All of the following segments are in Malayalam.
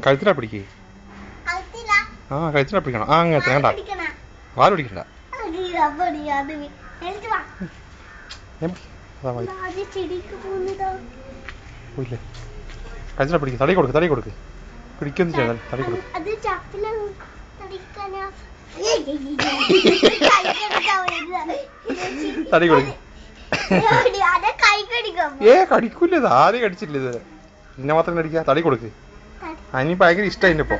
കഴുത്തിലാ പിടിക്കേ. ആ കഴുത്തിലാ പിടിക്കണം. ആ അങ്ങനെ വേണ്ട, വാല് പിടിക്കണ്ട. പോയില്ലേ, കഴുത്തിലാ പിടിക്കും. തടി കൊടുക്ക്, തടി കൊടുക്ക്. പിടിക്കൊന്നും ചെയ്യാം, തടി കൊടുക്ക്. തടി കൊടുക്ക്. കടിക്കൂല, ഇത് ആദ്യം കടിച്ചില്ല. ഇത് പിന്നെ മാത്രം കടിക്കുക. തടി കൊടുക്ക്. അതിന് ഭയങ്കര ഇഷ്ടമായി എൻ്റെ ഇപ്പൊ.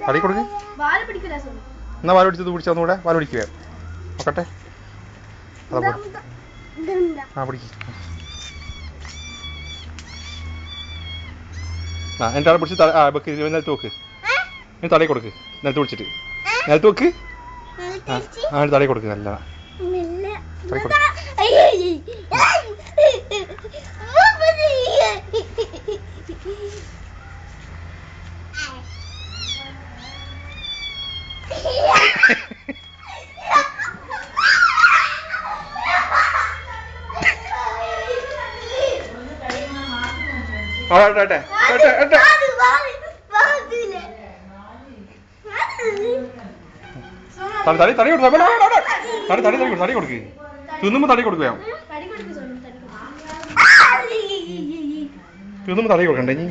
തടി കൊടുക്ക്. എന്നാ വാല് പിടിച്ചത് പിടിച്ചാൽ ഒന്നുകൂടെ വാല് പിടിക്കുക. നോക്കട്ടെ. അതാ ആ പിടിക്ക്. ആ എൻ്റെ ആളെ പിടിച്ച് വെക്ക്. നിലത്ത് വെക്ക്. നീ തടി കൊടുക്ക്. നിലത്ത് പിടിച്ചിട്ട് നിലത്ത് വെക്ക്. ആ തടി കൊടുക്ക്. നല്ല തടി കൊടുക്ക്. തടി തടി കൊടുക്ക. തടി തടി തടി തടി കൊടുക്ക്. തിന്നുമ്പോ തടി കൊടുക്കുക. തിന്നുമ്പോ തടി കൊടുക്കണ്ടേ നീ?